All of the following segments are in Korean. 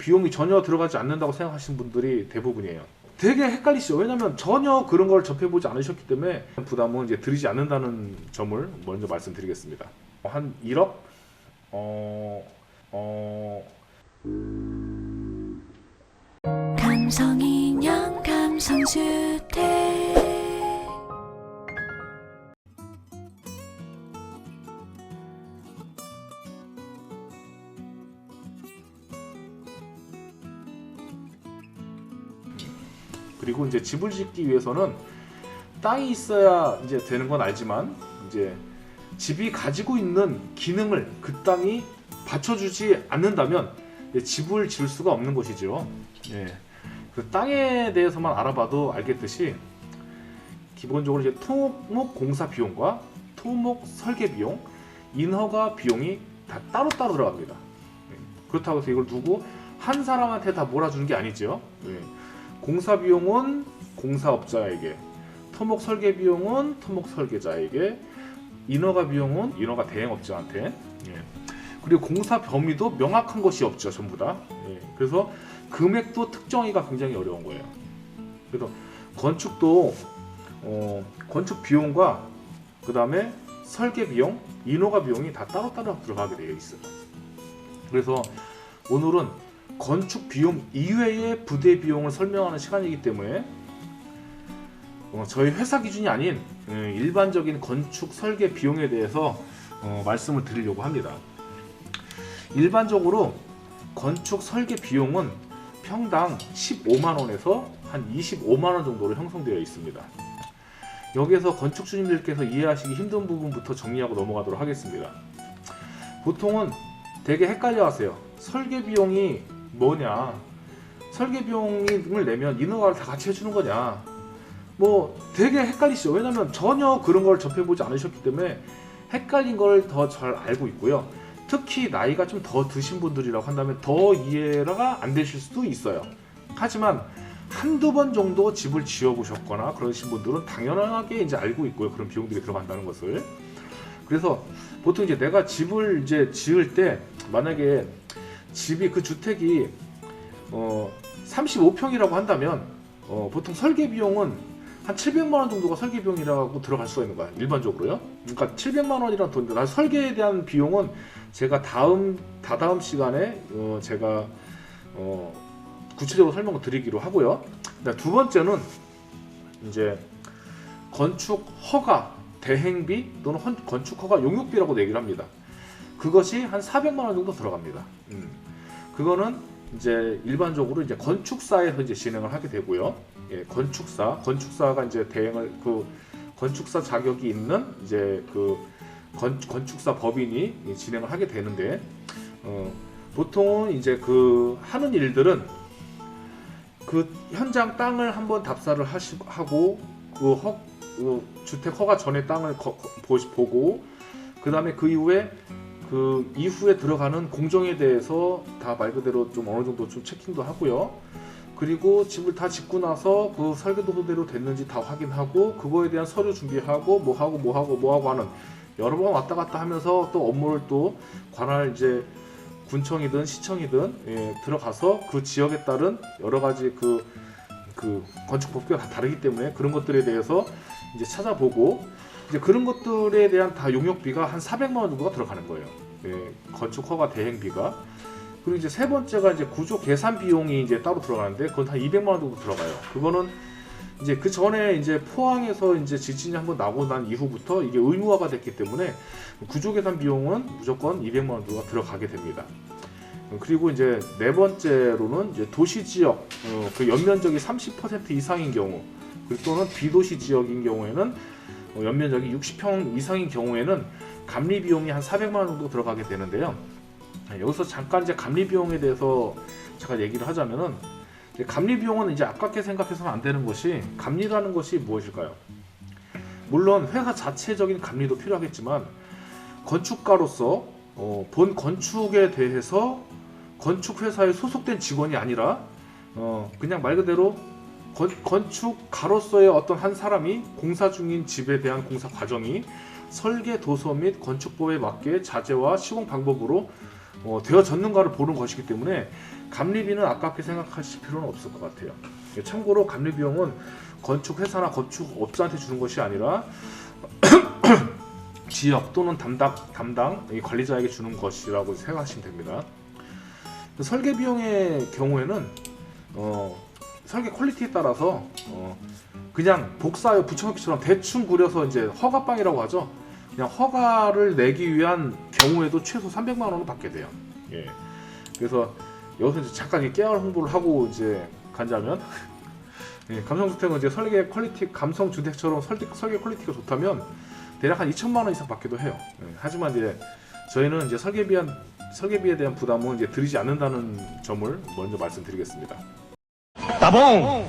비용이 전혀 들어가지 않는다고 생각하시는 분들이 대부분이에요. 되게 헷갈리시죠? 왜냐면 전혀 그런 걸 접해보지 않으셨기 때문에 부담은 이제 드리지 않는다는 점을 먼저 말씀드리겠습니다. 한 1억? 감성인형 감성주택. 그리고 이제 집을 짓기 위해서는 땅이 있어야 이제 되는 건 알지만 이제 집이 가지고 있는 기능을 그 땅이 받쳐주지 않는다면 집을 지을 수가 없는 것이죠. 예. 그 땅에 대해서만 알아봐도 알겠듯이 기본적으로 이제 토목 공사 비용과 토목 설계 비용, 인허가 비용이 다 따로따로 들어갑니다. 예. 그렇다고 해서 이걸 두고 한 사람한테 다 몰아주는 게 아니죠. 예. 공사 비용은 공사업자에게, 토목 설계 비용은 토목 설계자에게, 인허가 비용은 인허가 대행업자한테. 예. 그리고 공사 범위도 명확한 것이 없죠, 전부 다. 예. 그래서 금액도 특정하기가 굉장히 어려운 거예요. 그래서 건축도 건축 비용과 그 다음에 설계 비용, 인허가 비용이 다 따로따로 들어가게 되어 있어요. 그래서 오늘은 건축 비용 이외의 부대 비용을 설명하는 시간이기 때문에 저희 회사 기준이 아닌 일반적인 건축 설계 비용에 대해서 말씀을 드리려고 합니다. 일반적으로 건축 설계 비용은 평당 15만원에서 한 25만원 정도로 형성되어 있습니다. 여기에서 건축주님들께서 이해하시기 힘든 부분부터 정리하고 넘어가도록 하겠습니다. 보통은 되게 헷갈려 하세요. 설계 비용이 뭐냐, 설계 비용을 내면 인허가를 다 같이 해주는 거냐, 뭐 되게 헷갈리시죠. 왜냐면 전혀 그런 걸 접해보지 않으셨기 때문에 헷갈린 걸 더 잘 알고 있고요. 특히 나이가 좀 더 드신 분들이라고 한다면 더 이해가 안 되실 수도 있어요. 하지만 한두 번 정도 집을 지어보셨거나 그러신 분들은 당연하게 이제 알고 있고요. 그런 비용들이 들어간다는 것을. 그래서 보통 이제 내가 집을 이제 지을 때 만약에 집이 그 주택이 35평이라고 한다면 보통 설계 비용은 한 700만 원 정도가 설계 비용이라고 들어갈 수가 있는 거야, 일반적으로요. 그러니까 700만 원이라는 돈인데, 나 설계에 대한 비용은 제가 다다음 시간에 제가 구체적으로 설명을 드리기로 하고요. 두 번째는 이제 건축 허가 대행비 또는 건축 허가 용역비라고 얘기를 합니다. 그것이 한 400만 원 정도 들어갑니다. 그거는 이제 일반적으로 이제 건축사에서 이제 진행을 하게 되고요. 예, 건축사가 이제 대행을, 그 건축사 자격이 있는 이제 그 건축사 법인이 진행을 하게 되는데, 보통은 이제 그 하는 일들은 그 현장 땅을 한번 답사를 하고 그 주택 허가 전에 땅을 보고, 그 다음에 그 이후에 들어가는 공정에 대해서 다 말 그대로 좀 어느 정도 좀 체킹도 하고요. 그리고 집을 다 짓고 나서 그 설계도대로 됐는지 다 확인하고, 그거에 대한 서류 준비하고 뭐하고 하는 여러 번 왔다 갔다 하면서 또 업무를 또 관할 이제 군청이든 시청이든 들어가서 그 지역에 따른 여러 가지 그 건축 법규가 다 다르기 때문에 그런 것들에 대해서 이제 찾아보고, 이제 그런 것들에 대한 다 용역비가 한 400만 원 정도가 들어가는 거예요. 건축 허가 대행비가. 그리고 이제 세 번째가 이제 구조 계산 비용이 이제 따로 들어가는데, 그건 한 200만 원 정도 들어가요. 그거는 이제 그 전에 이제 포항에서 이제 지진이 한번 나고 난 이후부터 이게 의무화가 됐기 때문에 구조 계산 비용은 무조건 200만 원 정도가 들어가게 됩니다. 그리고 이제 네 번째로는 이제 도시 지역, 그 연면적이 30% 이상인 경우, 그리고 또는 비도시 지역인 경우에는 연면적이 60평 이상인 경우에는 감리 비용이 한 400만 원 정도 들어가게 되는데요. 여기서 잠깐 이제 감리 비용에 대해서 제가 얘기를 하자면은, 감리 비용은 이제 아깝게 생각해서는 안 되는 것이, 감리라는 것이 무엇일까요? 물론 회사 자체적인 감리도 필요하겠지만 건축가로서 본 건축에 대해서 건축 회사에 소속된 직원이 아니라 그냥 말 그대로 건축가로서의 어떤 한 사람이 공사 중인 집에 대한 공사 과정이 설계 도서 및 건축법에 맞게 자재와 시공 방법으로 되어졌는가를 보는 것이기 때문에 감리비는 아깝게 생각하실 필요는 없을 것 같아요. 참고로 감리 비용은 건축 회사나 건축 업자한테 주는 것이 아니라 지역 또는 담당 이 관리자에게 주는 것이라고 생각하시면 됩니다. 설계 비용의 경우에는 설계 퀄리티에 따라서 그냥 복사하여 붙여넣기처럼 대충 그려서 이제 허가빵이라고 하죠. 그냥 허가를 내기 위한 경우에도 최소 300만 원을 받게 돼요. 예. 그래서 여기서 이제 잠깐 깨알 홍보를 하고 이제 간다면 예, 감성주택은 이제 설계 퀄리티 감성주택처럼 설계 퀄리티가 좋다면 대략 한 2천만 원 이상 받기도 해요. 예, 하지만 이제 저희는 이제 설계비에 대한 부담은 이제 드리지 않는다는 점을 먼저 말씀드리겠습니다. 따봉!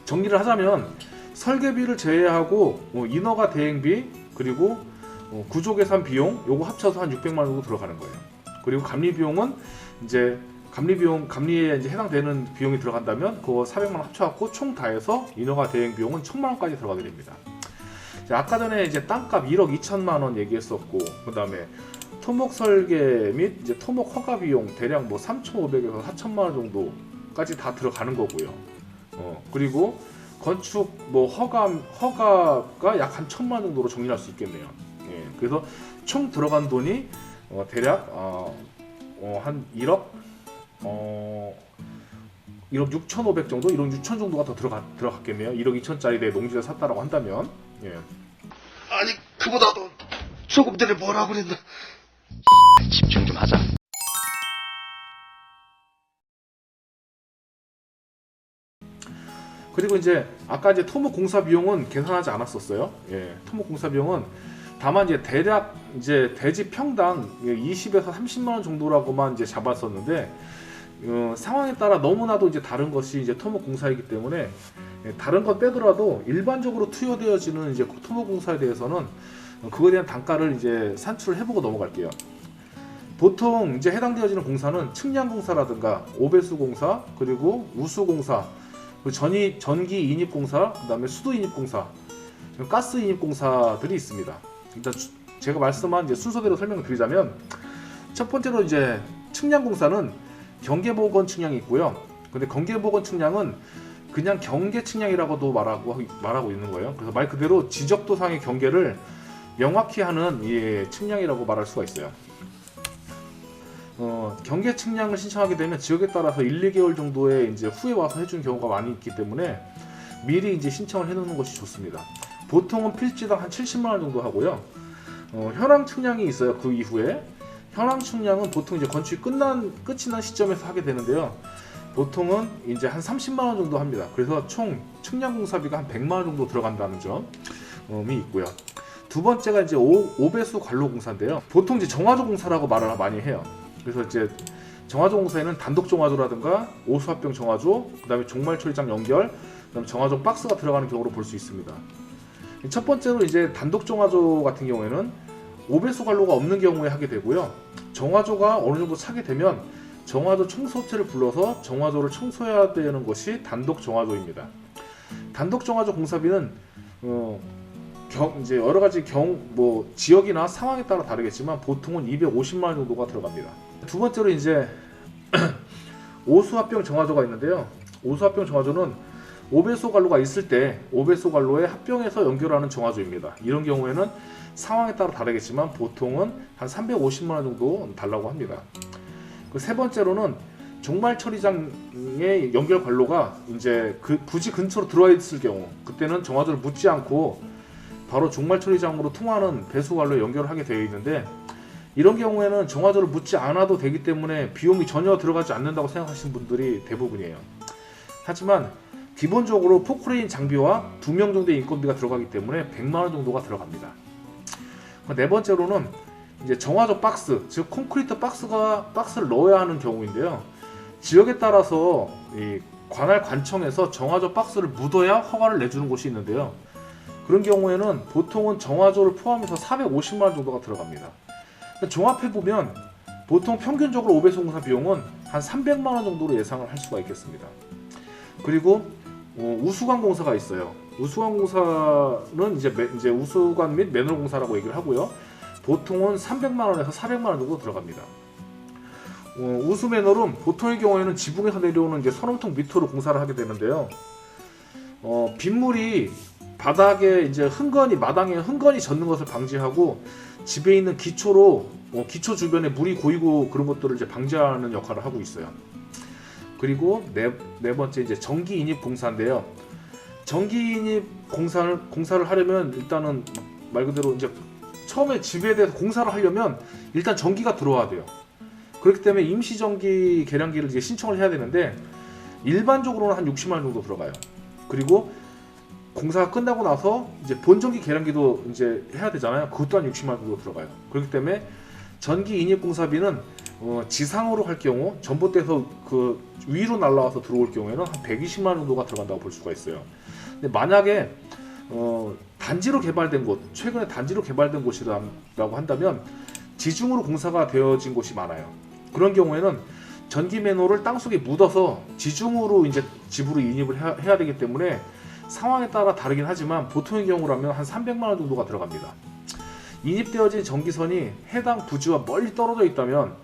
정리를 하자면 설계비를 제외하고 인허가 대행비 그리고 구조 계산 비용 요거 합쳐서 한 600만 원 정도 들어가는 거예요. 그리고 감리 비용은 이제 감리에 이제 해당되는 비용이 들어간다면 그거 400만 원 합쳐갖고 총 다 해서 인허가 대행 비용은 1000만 원까지 들어가게 됩니다. 아까 전에 이제 땅값 1억 2천만 원 얘기했었고, 그 다음에 토목 설계 및 이제 토목 허가 비용 대략 뭐 3,500에서 4천만 원 정도까지 다 들어가는 거고요. 그리고 건축 뭐 허가가 약 한 1,000만 원 정도로 정리할 수 있겠네요. 예, 그래서 총 들어간 돈이 대략 한 1억 6,500 정도, 1억 6천 정도가 더 들어갔겠네요. 1억 2천짜리 내 농지를 샀다라고 한다면. 예. 아니 그보다도 조금 전에 뭐라고 그랬나? 집중 좀 하자. 그리고 이제 아까 이제 토목 공사 비용은 계산하지 않았었어요. 예, 토목 공사 비용은 다만 이제 대략 이제 대지 평당 20에서 30만 원 정도라고만 이제 잡았었는데 상황에 따라 너무나도 이제 다른 것이 이제 토목 공사이기 때문에 다른 것 빼더라도 일반적으로 투여되어지는 이제 토목 공사에 대해서는 그거에 대한 단가를 이제 산출을 해보고 넘어갈게요. 보통 이제 해당되어지는 공사는 측량 공사라든가 오배수 공사 그리고 우수 공사 전기 인입 공사, 그다음에 수도 인입 공사, 가스 인입 공사들이 있습니다. 일단 제가 말씀한 이제 순서대로 설명을 드리자면 첫 번째로 이제 측량 공사는 경계보건 측량이 있고요. 근데 경계보건 측량은 그냥 경계 측량이라고도 말하고 있는 거예요. 그래서 말 그대로 지적도상의 경계를 명확히 하는 측량이라고 말할 수가 있어요. 경계 측량을 신청하게 되면 지역에 따라서 1, 2개월 정도의 이제 후에 와서 해준 경우가 많이 있기 때문에 미리 이제 신청을 해놓는 것이 좋습니다. 보통은 필지당 한 70만 원 정도 하고요. 현황 측량이 있어요. 그 이후에 현황 측량은 보통 이제 건축이 끝이 난 시점에서 하게 되는데요. 보통은 이제 한 30만 원 정도 합니다. 그래서 총 측량 공사비가 한 100만 원 정도 들어간다는 점이 있고요. 두 번째가 이제 오배수 관로 공사인데요. 보통 이제 정화조 공사라고 말을 많이 해요. 그래서 이제 정화조 공사에는 단독 정화조라든가 오수합병 정화조, 그다음에 종말 처리장 연결, 그다음에 정화조 박스가 들어가는 경우로 볼 수 있습니다. 첫 번째로 이제 단독 정화조 같은 경우에는 오배수 관로가 없는 경우에 하게 되고요. 정화조가 어느 정도 차게 되면 정화조 청소업체를 불러서 정화조를 청소해야 되는 것이 단독 정화조입니다. 단독 정화조 공사비는 이제 여러 가지 뭐 지역이나 상황에 따라 다르겠지만 보통은 250만 원 정도가 들어갑니다. 두 번째로 이제 오수합병 정화조가 있는데요. 오수합병 정화조는 오배수 관로가 있을 때 오배수 관로에 합병해서 연결하는 정화조입니다. 이런 경우에는 상황에 따라 다르겠지만 보통은 한 350만 원 정도 달라고 합니다. 그 세 번째로는 종말 처리장의 연결 관로가 이제 부지 근처로 들어와 있을 경우, 그때는 정화조를 묻지 않고 바로 종말 처리장으로 통하는 배수 관로에 연결을 하게 되어 있는데, 이런 경우에는 정화조를 묻지 않아도 되기 때문에 비용이 전혀 들어가지 않는다고 생각하시는 분들이 대부분이에요. 하지만 기본적으로 포크레인 장비와 2명 정도의 인건비가 들어가기 때문에 100만 원 정도가 들어갑니다. 네 번째로는 이제 정화조 박스, 즉 콘크리트 박스를 넣어야 하는 경우인데요. 지역에 따라서 이 관할 관청에서 정화조 박스를 묻어야 허가를 내주는 곳이 있는데요. 그런 경우에는 보통은 정화조를 포함해서 450만 원 정도가 들어갑니다. 종합해보면 보통 평균적으로 오배수 공사 비용은 한 300만 원 정도로 예상을 할 수가 있겠습니다. 그리고 우수관 공사가 있어요. 우수관 공사는 이제 우수관 및 매놀 공사라고 얘기를 하고요. 보통은 300만 원에서 400만 원 정도 들어갑니다. 우수 매놀은 보통의 경우에는 지붕에서 내려오는 이제 선원통 밑으로 공사를 하게 되는데요. 빗물이 바닥에 이제 마당에 흥건히 젖는 것을 방지하고 집에 있는 기초로 기초 주변에 물이 고이고 그런 것들을 이제 방지하는 역할을 하고 있어요. 그리고 네 번째 이제 전기 인입 공사인데요. 전기 인입 공사를 하려면 일단은 말 그대로 이제 처음에 집에 대해서 공사를 하려면 일단 전기가 들어와야 돼요. 그렇기 때문에 임시 전기 계량기를 이제 신청을 해야 되는데 일반적으로는 한 60만 원 정도 들어가요. 그리고 공사가 끝나고 나서 이제 본전기 계량기도 이제 해야 되잖아요. 그것 또한 60만 원 정도 들어가요. 그렇기 때문에 전기 인입 공사비는 지상으로 할 경우 전봇대에서 그 위로 날라와서 들어올 경우에는 한 120만 원 정도가 들어간다고 볼 수가 있어요. 근데 만약에 단지로 개발된 곳, 최근에 단지로 개발된 곳이라고 한다면 지중으로 공사가 되어진 곳이 많아요. 그런 경우에는 전기 매놀을 땅속에 묻어서 지중으로 이제 집으로 인입을 해야 되기 때문에 상황에 따라 다르긴 하지만 보통의 경우라면 한 300만 원 정도가 들어갑니다. 인입되어진 전기선이 해당 부지와 멀리 떨어져 있다면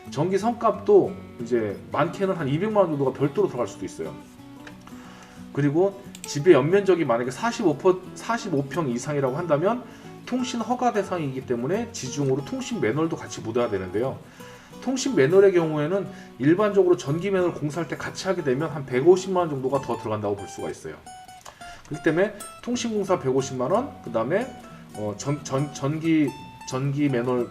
전기선 값도 이제 많게는 한 200만 원 정도가 별도로 들어갈 수도 있어요. 그리고 집의 연면적이 만약에 45평 이상이라고 한다면 통신 허가 대상이기 때문에 지중으로 통신 매놀도 같이 묻어야 되는데요. 통신 매놀의 경우에는 일반적으로 전기 매놀 공사할 때 같이 하게 되면 한 150만 원 정도가 더 들어간다고 볼 수가 있어요. 그렇기 때문에 통신 공사 150만 원, 그 다음에 전기 매놀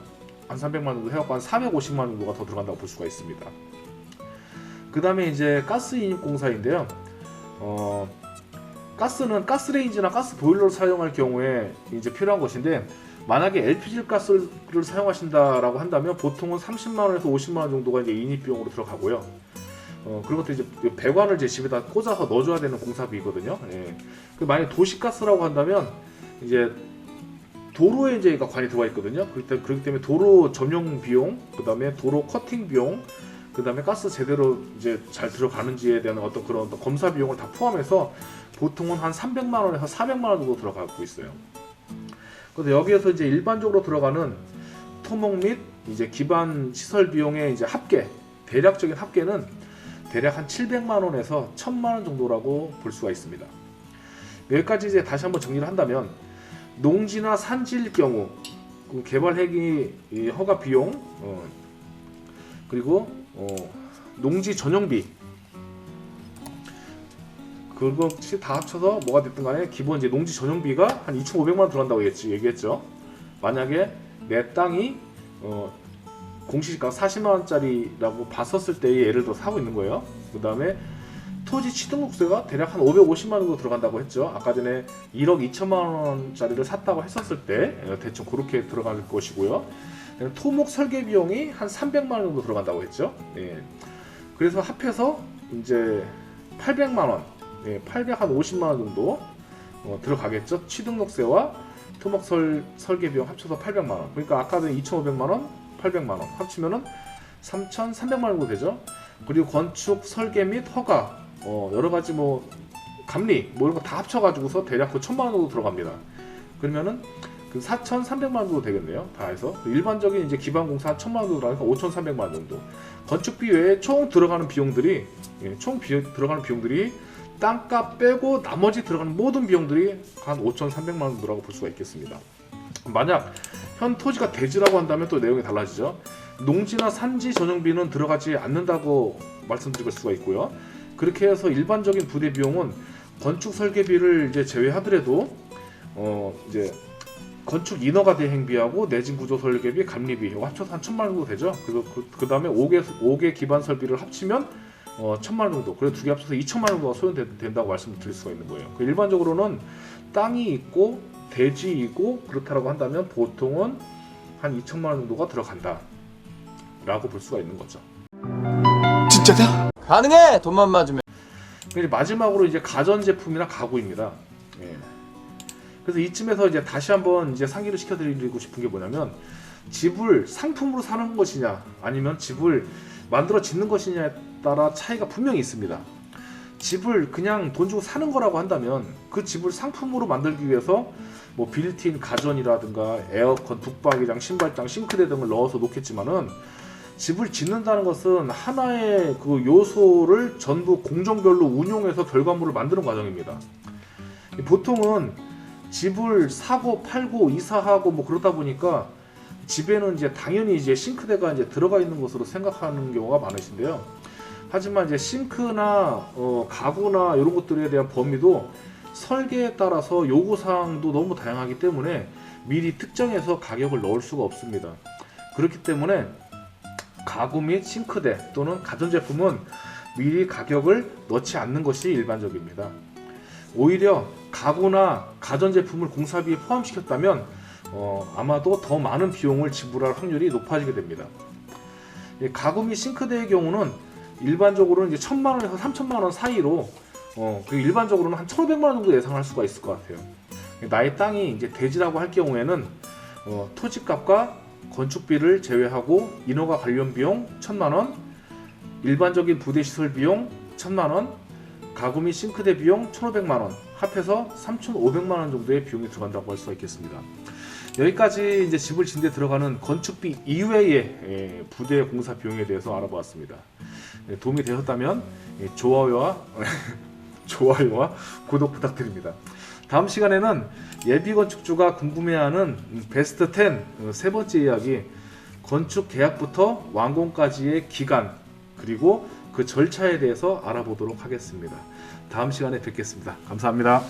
한 300만 원 정도 해갖고 한 450만 원 정도가 더 들어간다고 볼 수가 있습니다. 그 다음에 이제 가스 인입 공사인데요. 가스는 가스레인지나 가스 보일러를 사용할 경우에 이제 필요한 것인데 만약에 LPG 가스를 사용하신다라고 한다면 보통은 30만 원에서 50만 원 정도가 이제 인입 비용으로 들어가고요. 그리고 또 이제 배관을 이제 집에다 꽂아서 넣어줘야 되는 공사비거든요. 예. 만약 도시가스라고 한다면 이제 도로에 이제 관이 들어가 있거든요. 그렇기 때문에 도로 전용 비용, 그 다음에 도로 커팅 비용, 그 다음에 가스 제대로 이제 잘 들어가는지에 대한 어떤 그런 검사 비용을 다 포함해서 보통은 한 300만 원에서 400만 원 정도 들어가고 있어요. 그래서 여기에서 이제 일반적으로 들어가는 토목 및 이제 기반 시설 비용의 이제 대략적인 합계는 대략 한 700만 원에서 1000만 원 정도라고 볼 수가 있습니다. 여기까지 이제 다시 한번 정리를 한다면 농지나 산지일 경우 개발 회기 허가 비용 그리고 농지 전용비 그것이 다 합쳐서 뭐가 됐든 간에 기본 이제 농지 전용비가 한 2,500만 원 들어간다고 얘기했죠. 만약에 내 땅이 공시지가 40만 원짜리라고 봤었을 때의 예를 들어 사고 있는 거예요. 그 다음에 토지 취득록세가 대략 한 550만 원 정도 들어간다고 했죠. 아까 전에 1억 2천만 원짜리를 샀다고 했었을 때 대충 그렇게 들어갈 것이고요. 토목 설계 비용이 한 300만 원 정도 들어간다고 했죠. 예. 그래서 합해서 이제 800만 원, 850만 원 정도 들어가겠죠. 취득록세와 토목 설계 비용 합쳐서 800만 원. 그러니까 아까 전에 2,500만 원, 800만 원 합치면은 3,300만 원 정도 되죠. 그리고 건축 설계 및 허가, 여러 가지 감리 이런 거 다 합쳐가지고서 대략 그 1,000만 원 정도 들어갑니다. 그러면은 그 4,300만 원 정도 되겠네요. 다 해서 일반적인 이제 기반 공사 1,000만 원 정도 들어가니까 5,300만 원 정도. 건축비 외에 총 들어가는 비용들이 땅값 빼고 나머지 들어가는 모든 비용들이 한 5,300만 원 정도라고 볼 수가 있겠습니다. 만약 현 토지가 대지라고 한다면 또 내용이 달라지죠. 농지나 산지 전용비는 들어가지 않는다고 말씀드릴 수가 있고요. 그렇게 해서 일반적인 부대 비용은 건축 설계비를 이제 제외하더라도 이제 건축 인허가 대행비하고 내진 구조 설계비, 감리비 합쳐서 한 1,000만 원 정도 되죠. 그리고 그 다음에 5개 기반 설비를 합치면 1,000만 원 정도. 그래서 두 개 합쳐서 2,000만 원 정도가 소요된다고 말씀드릴 수가 있는 거예요. 일반적으로는 땅이 있고 대지이고 그렇다라고 한다면 보통은 한 2,000만 원 정도가 들어간다라고 볼 수가 있는 거죠. 진짜냐? 가능해! 돈만 맞으면. 마지막으로 이제 가전제품이나 가구입니다. 예. 그래서 이쯤에서 이제 다시 한번 이제 상기를 시켜드리고 싶은 게 뭐냐면 집을 상품으로 사는 것이냐 아니면 집을 만들어 짓는 것이냐에 따라 차이가 분명히 있습니다. 집을 그냥 돈 주고 사는 거라고 한다면 그 집을 상품으로 만들기 위해서 뭐 빌트인 가전이라든가 에어컨, 북박이장, 신발장, 싱크대 등을 넣어서 놓겠지만은 집을 짓는다는 것은 하나의 그 요소를 전부 공정별로 운용해서 결과물을 만드는 과정입니다. 보통은 집을 사고 팔고 이사하고 뭐 그러다 보니까 집에는 이제 당연히 이제 싱크대가 이제 들어가 있는 것으로 생각하는 경우가 많으신데요. 하지만 이제 싱크나 가구나 이런 것들에 대한 범위도 설계에 따라서 요구사항도 너무 다양하기 때문에 미리 특정해서 가격을 넣을 수가 없습니다. 그렇기 때문에 가구 및 싱크대 또는 가전제품은 미리 가격을 넣지 않는 것이 일반적입니다. 오히려 가구나 가전제품을 공사비에 포함시켰다면 아마도 더 많은 비용을 지불할 확률이 높아지게 됩니다. 가구 및 싱크대의 경우는 일반적으로는 이제 1,000만원에서 3,000만원 사이로 그 일반적으로는 한 1,500만원 정도 예상할 수가 있을 것 같아요. 나의 땅이 이제 대지라고 할 경우에는 토지값과 건축비를 제외하고 인허가 관련 비용 1,000만원, 일반적인 부대시설 비용 1,000만원, 가구 및 싱크대 비용 1,500만원, 합해서 3,500만원 정도의 비용이 들어간다고 할 수가 있겠습니다. 여기까지 이제 집을 짓는 데 들어가는 건축비 이외의 부대 공사 비용에 대해서 알아보았습니다. 도움이 되셨다면 좋아요와 구독 부탁드립니다. 다음 시간에는 예비 건축주가 궁금해하는 베스트 10 세 번째 이야기, 건축 계약부터 완공까지의 기간 그리고 그 절차에 대해서 알아보도록 하겠습니다. 다음 시간에 뵙겠습니다. 감사합니다.